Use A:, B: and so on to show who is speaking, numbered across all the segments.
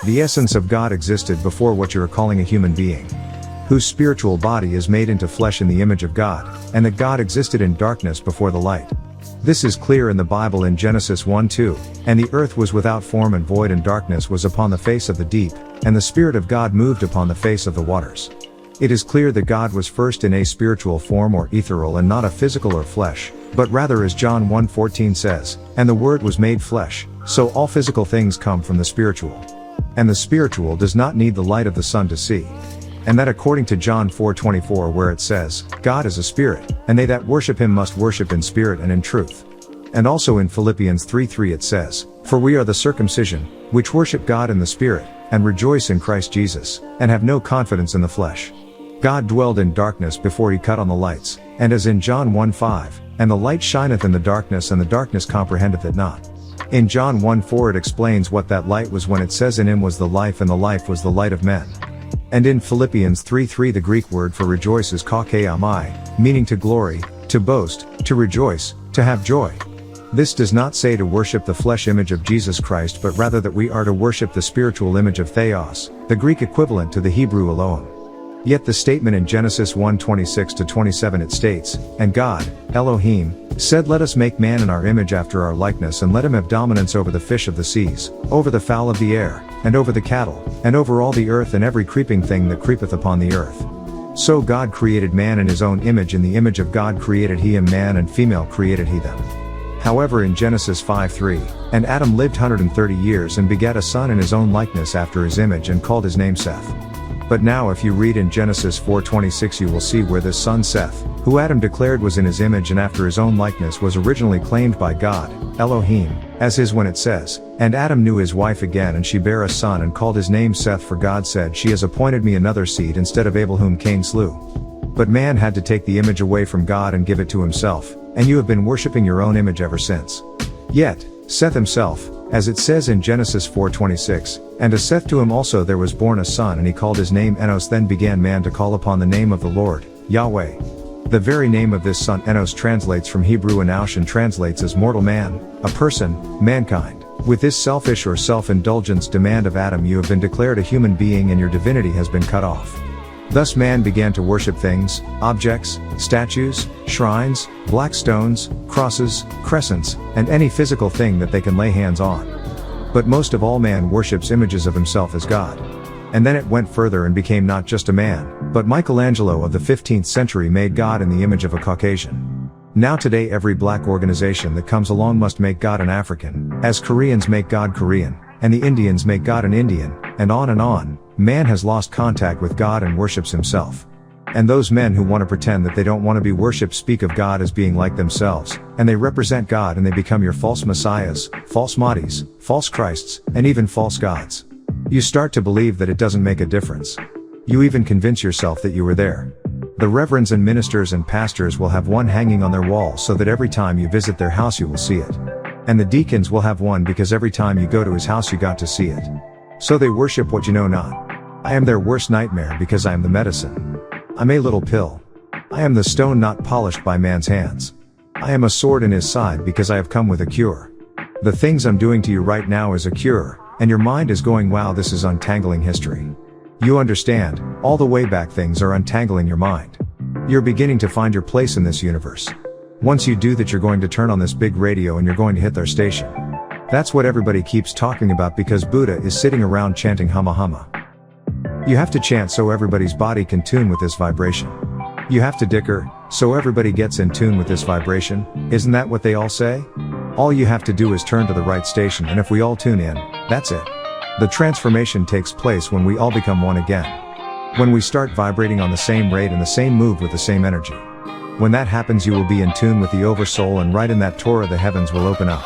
A: The essence of God existed before what you are calling a human being, whose spiritual body is made into flesh in the image of God, and that God existed in darkness before the light. This is clear in the Bible in Genesis 1:2, and the earth was without form and void, and darkness was upon the face of the deep, and the Spirit of God moved upon the face of the waters. It is clear that God was first in a spiritual form or ethereal and not a physical or flesh, but rather as John 1:14 says, and the Word was made flesh, so all physical things come from the spiritual. And the spiritual does not need the light of the sun to see. And that according to John 4:24, where it says, God is a spirit, and they that worship him must worship in spirit and in truth. And also in Philippians 3:3 it says, for we are the circumcision, which worship God in the spirit, and rejoice in Christ Jesus, and have no confidence in the flesh. God dwelled in darkness before he cut on the lights, and as in John 1:5, and the light shineth in the darkness, and the darkness comprehendeth it not. In John 1:4 it explains what that light was when it says in him was the life, and the life was the light of men. And in Philippians 3:3 the Greek word for rejoice is kakaiamai, meaning to glory, to boast, to rejoice, to have joy. This does not say to worship the flesh image of Jesus Christ, but rather that we are to worship the spiritual image of Theos, the Greek equivalent to the Hebrew Elohim. Yet the statement in Genesis 1:26-27 it states, and God, Elohim, said let us make man in our image after our likeness, and let him have dominance over the fish of the seas, over the fowl of the air, and over the cattle, and over all the earth, and every creeping thing that creepeth upon the earth. So God created man in his own image, in the image of God created he him, man and female created he them. However in Genesis 5:3, and Adam lived 130 years and begat a son in his own likeness after his image, and called his name Seth. But now if you read in Genesis 4:26 you will see where this son Seth, who Adam declared was in his image and after his own likeness, was originally claimed by God, Elohim, as his when it says, and Adam knew his wife again, and she bare a son and called his name Seth, for God said, she has appointed me another seed instead of Abel whom Cain slew. But man had to take the image away from God and give it to himself, and you have been worshipping your own image ever since. Yet, Seth himself, as it says in Genesis 4:26, and to Seth to him also there was born a son, and he called his name Enos. Then began man to call upon the name of the Lord, Yahweh. The very name of this son Enos translates from Hebrew Enosh and translates as mortal man, a person, mankind. With this selfish or self-indulgence demand of Adam you have been declared a human being, and your divinity has been cut off. Thus man began to worship things, objects, statues, shrines, black stones, crosses, crescents, and any physical thing that they can lay hands on. But most of all man worships images of himself as God. And then it went further and became not just a man, but Michelangelo of the 15th century made God in the image of a Caucasian. Now today every black organization that comes along must make God an African, as Koreans make God Korean, and the Indians make God an Indian, and on and on. Man has lost contact with God and worships himself. And those men who want to pretend that they don't want to be worshipped speak of God as being like themselves, and they represent God, and they become your false messiahs, false Mahdis, false Christs, and even false gods. You start to believe that it doesn't make a difference. You even convince yourself that you were there. The reverends and ministers and pastors will have one hanging on their wall so that every time you visit their house you will see it. And the deacons will have one because every time you go to his house you got to see it. So they worship what you know not. I am their worst nightmare because I am the medicine. I'm a little pill. I am the stone not polished by man's hands. I am a sword in his side because I have come with a cure. The things I'm doing to you right now is a cure, and your mind is going, wow, this is untangling history. You understand, all the way back things are untangling your mind. You're beginning to find your place in this universe. Once you do that you're going to turn on this big radio and you're going to hit their station. That's what everybody keeps talking about because Buddha is sitting around chanting Hama Hama. You have to chant so everybody's body can tune with this vibration. You have to dicker, so everybody gets in tune with this vibration. Isn't that what they all say? All you have to do is turn to the right station, and if we all tune in, that's it. The transformation takes place when we all become one again. When we start vibrating on the same rate and the same move with the same energy. When that happens you will be in tune with the Oversoul, and right in that Torah the heavens will open up.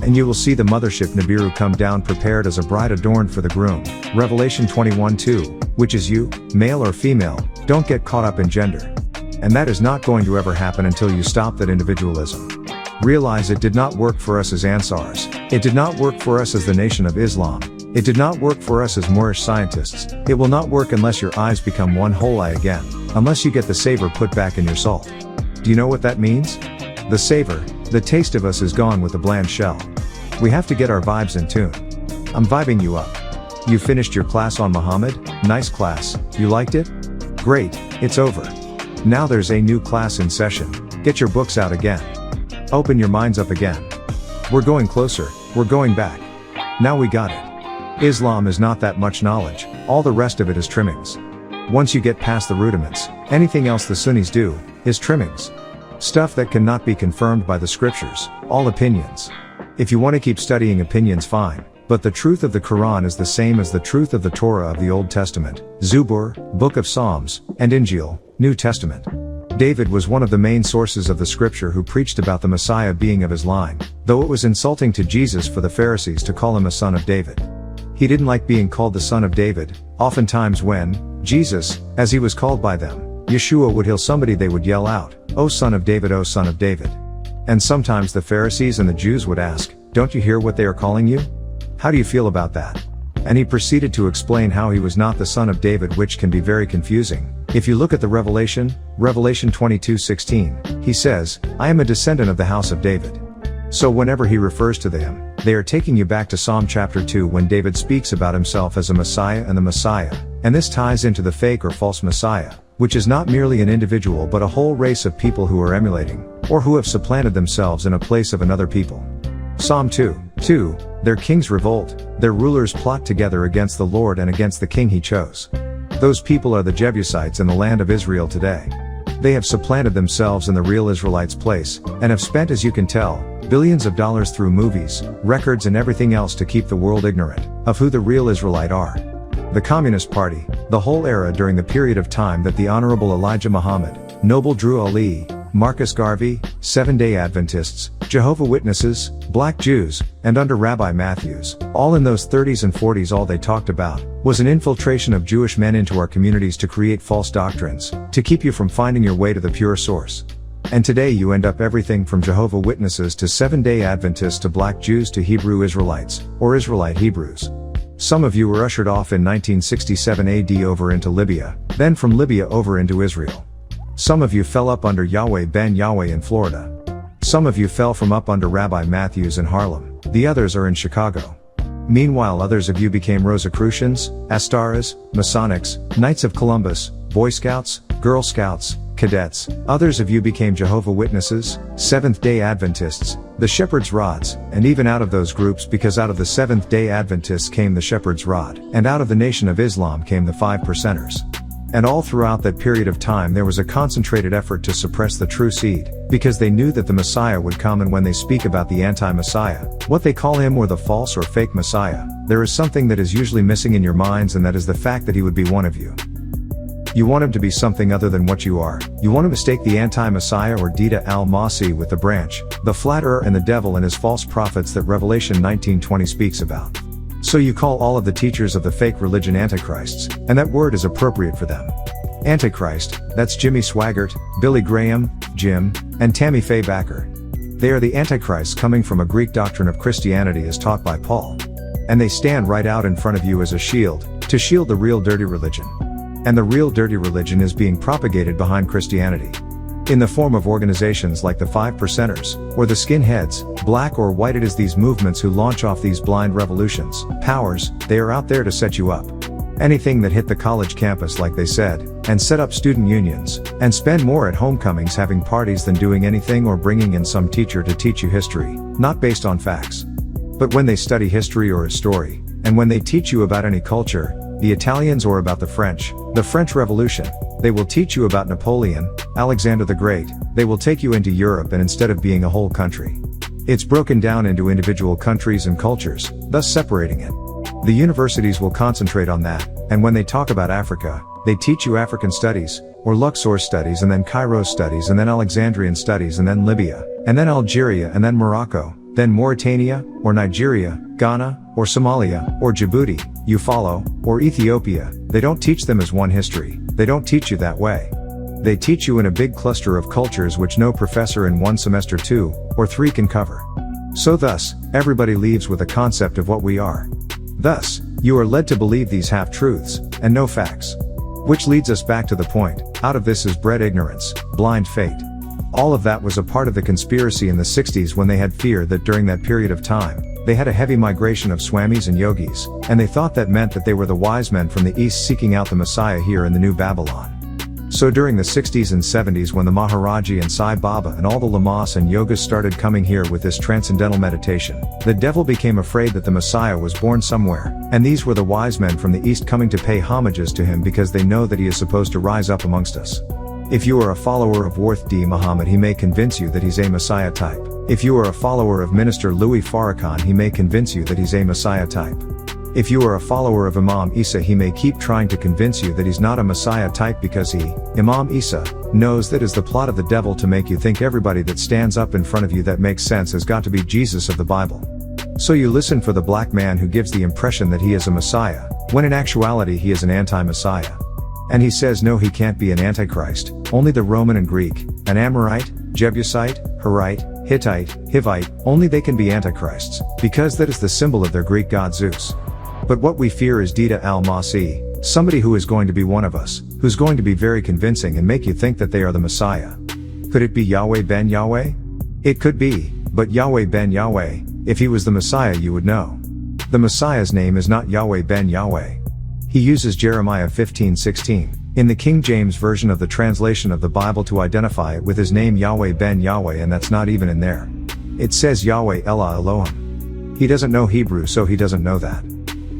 A: And you will see the mothership Nibiru come down prepared as a bride adorned for the groom. Revelation 21:2, which is you, male or female, don't get caught up in gender. And that is not going to ever happen until you stop that individualism. Realize it did not work for us as Ansars. It did not work for us as the Nation of Islam. It did not work for us as Moorish scientists. It will not work unless your eyes become one whole eye again. Unless you get the savor put back in your salt. Do you know what that means? The savor, the taste of us is gone with the bland shell. We have to get our vibes in tune. I'm vibing you up. You finished your class on Muhammad? Nice class, you liked it? Great, it's over. Now there's a new class in session. Get your books out again. Open your minds up again. We're going closer, we're going back. Now we got it. Islam is not that much knowledge, all the rest of it is trimmings. Once you get past the rudiments, anything else the Sunnis do, is trimmings. Stuff that cannot be confirmed by the scriptures, all opinions. If you want to keep studying opinions, fine, but the truth of the Quran is the same as the truth of the Torah of the Old Testament, Zubur, Book of Psalms, and Injil, New Testament. David was one of the main sources of the scripture who preached about the Messiah being of his line, though it was insulting to Jesus for the Pharisees to call him a son of David. He didn't like being called the son of David. Oftentimes when Jesus, as he was called by them, Yeshua would heal somebody, they would yell out, "O son of David, O son of David." And sometimes the Pharisees and the Jews would ask, "Don't you hear what they are calling you? How do you feel about that?" And he proceeded to explain how he was not the son of David, which can be very confusing. If you look at the Revelation 22:16, he says, "I am a descendant of the house of David." So whenever he refers to them, they are taking you back to Psalm chapter 2 when David speaks about himself as a Messiah and the Messiah, and this ties into the fake or false Messiah, which is not merely an individual but a whole race of people who are emulating, or who have supplanted themselves in a place of another people. Psalm 2:2, their kings revolt, their rulers plot together against the Lord and against the king he chose. Those people are the Jebusites in the land of Israel today. They have supplanted themselves in the real Israelites' place, and have spent, as you can tell, billions of dollars through movies, records and everything else to keep the world ignorant of who the real Israelite are. The Communist Party, the whole era during the period of time that the Honorable Elijah Muhammad, Noble Drew Ali, Marcus Garvey, Seventh-day Adventists, Jehovah's Witnesses, Black Jews, and under Rabbi Matthews, all in those 30s and 40s, all they talked about was an infiltration of Jewish men into our communities to create false doctrines, to keep you from finding your way to the pure source. And today you end up everything from Jehovah's Witnesses to Seventh-day Adventists to Black Jews to Hebrew Israelites, or Israelite Hebrews. Some of you were ushered off in 1967 AD over into Libya, then from Libya over into Israel. Some of you fell up under Yahweh ben Yahweh in Florida. Some of you fell from up under Rabbi Matthews in Harlem. The others are in Chicago. Meanwhile, others of you became Rosicrucians, Astaras, Masonics, Knights of Columbus, Boy Scouts, Girl Scouts, Cadets. Others of you became Jehovah's Witnesses, Seventh-day Adventists, the Shepherd's Rods, and even out of those groups, because out of the Seventh-day Adventists came the Shepherd's Rod, and out of the Nation of Islam came the 5%ers. And all throughout that period of time there was a concentrated effort to suppress the true seed, because they knew that the Messiah would come, and when they speak about the anti-Messiah, what they call him, or the false or fake Messiah, there is something that is usually missing in your minds, and that is the fact that he would be one of you. You want him to be something other than what you are. You want to mistake the anti-Messiah or Dita al-Masih with the branch, the flatterer and the devil and his false prophets that Revelation 19:20 speaks about. So you call all of the teachers of the fake religion antichrists, and that word is appropriate for them. Antichrist, that's Jimmy Swaggart, Billy Graham, Jim, and Tammy Faye Bakker. They are the antichrists coming from a Greek doctrine of Christianity as taught by Paul. And they stand right out in front of you as a shield, to shield the real dirty religion. And the real dirty religion is being propagated behind Christianity, in the form of organizations like the 5%ers, or the skinheads, black or white. It is these movements who launch off these blind revolutions, powers. They are out there to set you up. Anything that hit the college campus, like they said, and set up student unions, and spend more at homecomings having parties than doing anything or bringing in some teacher to teach you history, not based on facts. But when they study history or a story, and when they teach you about any culture, the Italians, or about the French Revolution, they will teach you about Napoleon, Alexander the Great. They will take you into Europe, and instead of being a whole country, it's broken down into individual countries and cultures, thus separating it. The universities will concentrate on that, and when they talk about Africa, they teach you African studies, or Luxor studies, and then Cairo studies, and then Alexandrian studies, and then Libya, and then Algeria, and then Morocco, then Mauritania, or Nigeria, Ghana, or Somalia, or Djibouti, you follow, or Ethiopia. They don't teach them as one history. They don't teach you that way. They teach you in a big cluster of cultures which no professor in 1 semester 2 or 3 can cover. So thus, everybody leaves with a concept of what we are. Thus, you are led to believe these half-truths, and no facts. Which leads us back to the point, out of this is bred ignorance, blind faith. All of that was a part of the conspiracy in the 60s, when they had fear that during that period of time, They had a heavy migration of Swamis and Yogis, and they thought that meant that they were the wise men from the east seeking out the Messiah here in the New Babylon. So during the 60s and 70s, when the Maharaji and Sai Baba and all the lamas and yogas started coming here with this transcendental meditation, the devil became afraid that the Messiah was born somewhere, and these were the wise men from the east coming to pay homages to him because they know that he is supposed to rise up amongst us. If you are a follower of Worth D. Muhammad, he may convince you that he's a Messiah type. If you are a follower of Minister Louis Farrakhan, he may convince you that he's a Messiah type. If you are a follower of Imam Isa, he may keep trying to convince you that he's not a Messiah type because he, Imam Isa, knows that is the plot of the devil to make you think everybody that stands up in front of you that makes sense has got to be Jesus of the Bible. So you listen for the black man who gives the impression that he is a Messiah, when in actuality he is an anti-Messiah. And he says no, he can't be an Antichrist, only the Roman and Greek, an Amorite, Jebusite, Hirite, Hittite, Hivite, only they can be Antichrists, because that is the symbol of their Greek god Zeus. But what we fear is Dita al-Masih, somebody who is going to be one of us, who's going to be very convincing and make you think that they are the Messiah. Could it be Yahweh ben Yahweh? It could be, but Yahweh ben Yahweh, if he was the Messiah you would know. The Messiah's name is not Yahweh ben Yahweh. He uses Jeremiah 15:16, in the King James Version of the translation of the Bible to identify it with his name Yahweh ben Yahweh, and that's not even in there. It says Yahweh Elah Elohim. He doesn't know Hebrew, so he doesn't know that.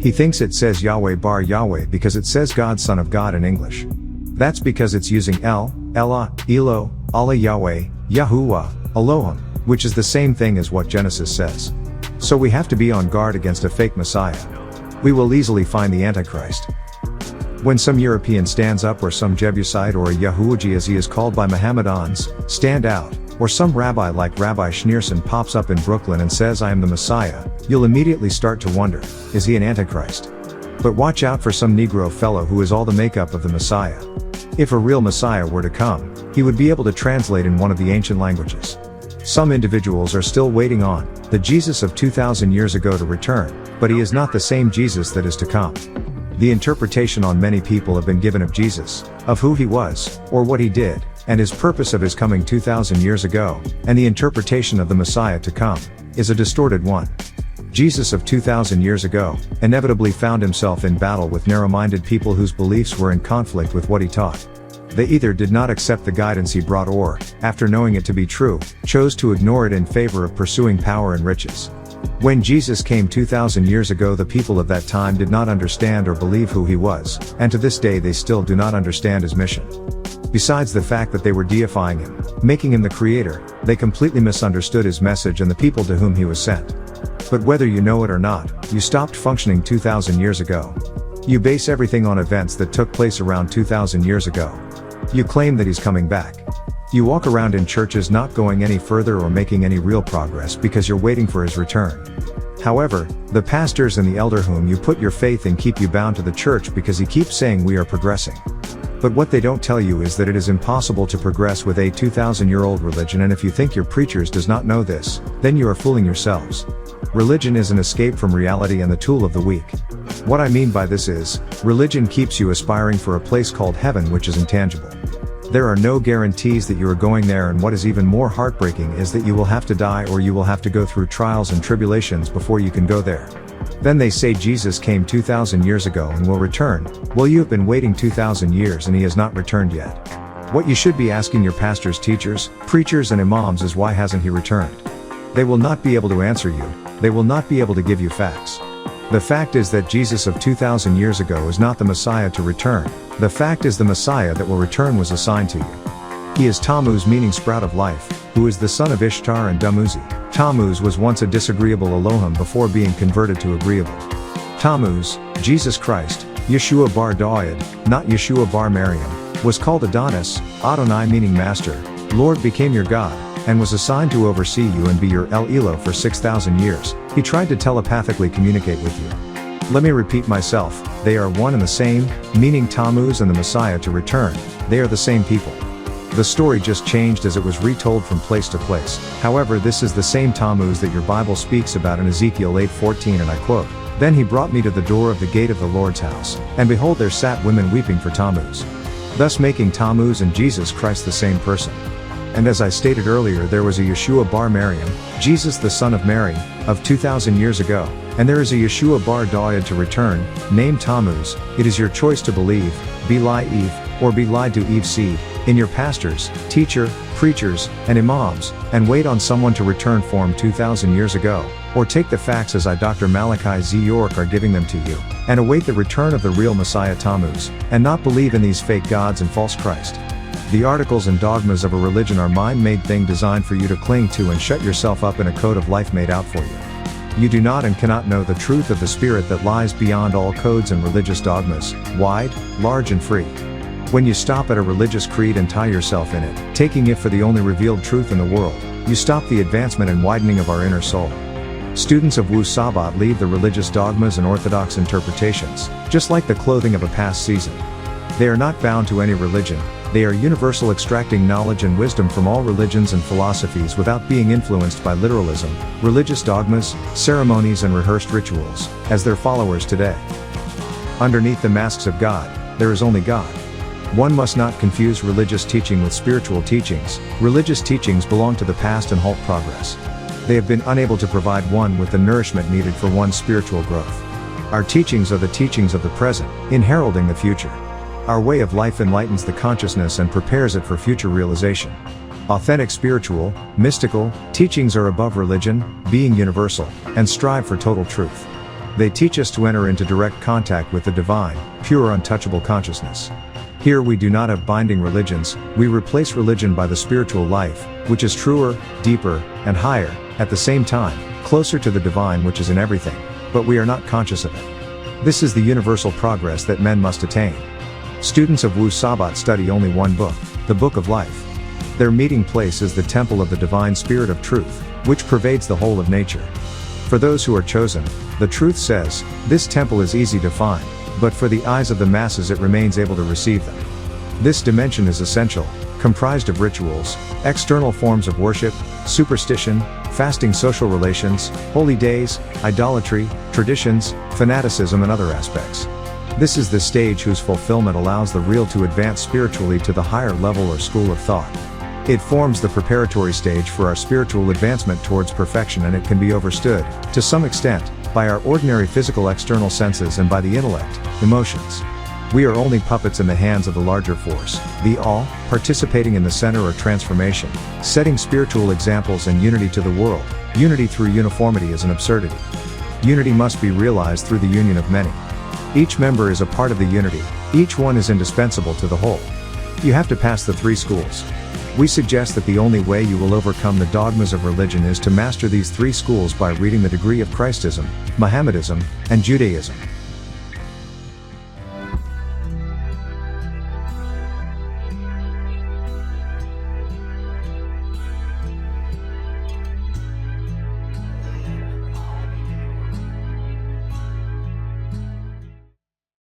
A: He thinks it says Yahweh bar Yahweh because it says God Son of God in English. That's because it's using El, Elah, Elo, Allah Yahweh, Yahuwah, Elohim, which is the same thing as what Genesis says. So we have to be on guard against a fake Messiah. We will easily find the Antichrist. When some European stands up, or some Jebusite or a Yahuji as he is called by Mohammedans, stand out, or some rabbi like Rabbi Schneerson pops up in Brooklyn and says I am the Messiah, you'll immediately start to wonder, is he an Antichrist? But watch out for some Negro fellow who is all the makeup of the Messiah. If a real Messiah were to come, he would be able to translate in one of the ancient languages. Some individuals are still waiting on the Jesus of 2,000 years ago to return, but he is not the same Jesus that is to come. The interpretation on many people have been given of Jesus, of who he was, or what he did, and his purpose of his coming 2,000 years ago, and the interpretation of the Messiah to come, is a distorted one. Jesus of 2,000 years ago, inevitably found himself in battle with narrow-minded people whose beliefs were in conflict with what he taught. They either did not accept the guidance he brought or, after knowing it to be true, chose to ignore it in favor of pursuing power and riches. When Jesus came 2,000 years ago, the people of that time did not understand or believe who he was, and to this day they still do not understand his mission. Besides the fact that they were deifying him, making him the creator, they completely misunderstood his message and the people to whom he was sent. But whether you know it or not, you stopped functioning 2,000 years ago. You base everything on events that took place around 2,000 years ago. You claim that he's coming back. You walk around in churches not going any further or making any real progress because you're waiting for his return. However, the pastors and the elder whom you put your faith in keep you bound to the church because he keeps saying we are progressing. But what they don't tell you is that it is impossible to progress with a 2,000-year-old religion, and if you think your preachers does not know this, then you are fooling yourselves. Religion is an escape from reality and the tool of the weak. What I mean by this is, religion keeps you aspiring for a place called heaven which is intangible. There are no guarantees that you are going there, and what is even more heartbreaking is that you will have to die or you will have to go through trials and tribulations before you can go there. Then they say Jesus came 2,000 years ago and will return. Well, you have been waiting 2,000 years and he has not returned yet. What you should be asking your pastors, teachers, preachers and imams is why hasn't he returned? They will not be able to answer you. They will not be able to give you facts. The fact is that Jesus of 2,000 years ago is not the Messiah to return. The fact is the Messiah that will return was assigned to you. He is Tamuz, meaning sprout of life, who is the son of Ishtar and Dumuzi. Tamuz was once a disagreeable Elohim before being converted to agreeable. Tamuz, Jesus Christ, Yeshua bar David, not Yeshua bar Maryam, was called Adonis, Adonai meaning master, Lord became your God, and was assigned to oversee you and be your El Elo for 6,000 years. He tried to telepathically communicate with you. Let me repeat myself, they are one and the same, meaning Tamuz and the Messiah to return, they are the same people. The story just changed as it was retold from place to place. However, this is the same Tamuz that your Bible speaks about in Ezekiel 8:14, and I quote, "Then he brought me to the door of the gate of the Lord's house, and behold there sat women weeping for Tamuz," thus making Tamuz and Jesus Christ the same person. And as I stated earlier, there was a Yeshua bar Miriam, Jesus the son of Mary, of 2000 years ago, and there is a Yeshua bar David to return, named Tamuz. It is your choice to believe, be lie Eve, or be lied to Eve seed, in your pastors, teacher, preachers, and imams, and wait on someone to return form 2000 years ago, or take the facts as I Dr. Malachi Z. York are giving them to you, and await the return of the real Messiah Tamuz, and not believe in these fake gods and false Christ. The articles and dogmas of a religion are mind-made thing designed for you to cling to and shut yourself up in a code of life made out for you. You do not and cannot know the truth of the Spirit that lies beyond all codes and religious dogmas, wide, large and free. When you stop at a religious creed and tie yourself in it, taking it for the only revealed truth in the world, you stop the advancement and widening of our inner soul. Students of Wu-Sabat leave the religious dogmas and orthodox interpretations, just like the clothing of a past season. They are not bound to any religion, they are universal, extracting knowledge and wisdom from all religions and philosophies without being influenced by literalism, religious dogmas, ceremonies and rehearsed rituals, as their followers today. Underneath the masks of God, there is only God. One must not confuse religious teaching with spiritual teachings. Religious teachings belong to the past and halt progress. They have been unable to provide one with the nourishment needed for one's spiritual growth. Our teachings are the teachings of the present, in heralding the future. Our way of life enlightens the consciousness and prepares it for future realization. Authentic spiritual, mystical, teachings are above religion, being universal, and strive for total truth. They teach us to enter into direct contact with the divine, pure untouchable consciousness. Here we do not have binding religions, we replace religion by the spiritual life, which is truer, deeper, and higher, at the same time, closer to the divine which is in everything, but we are not conscious of it. This is the universal progress that men must attain. Students of Wu-Sabat study only one book, the Book of Life. Their meeting place is the temple of the divine spirit of truth, which pervades the whole of nature. For those who are chosen, the truth says, this temple is easy to find, but for the eyes of the masses it remains able to receive them. This dimension is essential, comprised of rituals, external forms of worship, superstition, fasting, social relations, holy days, idolatry, traditions, fanaticism and other aspects. This is the stage whose fulfillment allows the real to advance spiritually to the higher level or school of thought. It forms the preparatory stage for our spiritual advancement towards perfection, and it can be overstood, to some extent, by our ordinary physical external senses and by the intellect, emotions. We are only puppets in the hands of the larger force, the all, participating in the center or transformation, setting spiritual examples and unity to the world. Unity through uniformity is an absurdity. Unity must be realized through the union of many. Each member is a part of the unity, each one is indispensable to the whole. You have to pass the three schools. We suggest that the only way you will overcome the dogmas of religion is to master these three schools by reading the degree of Christism, Mohammedism, and Judaism.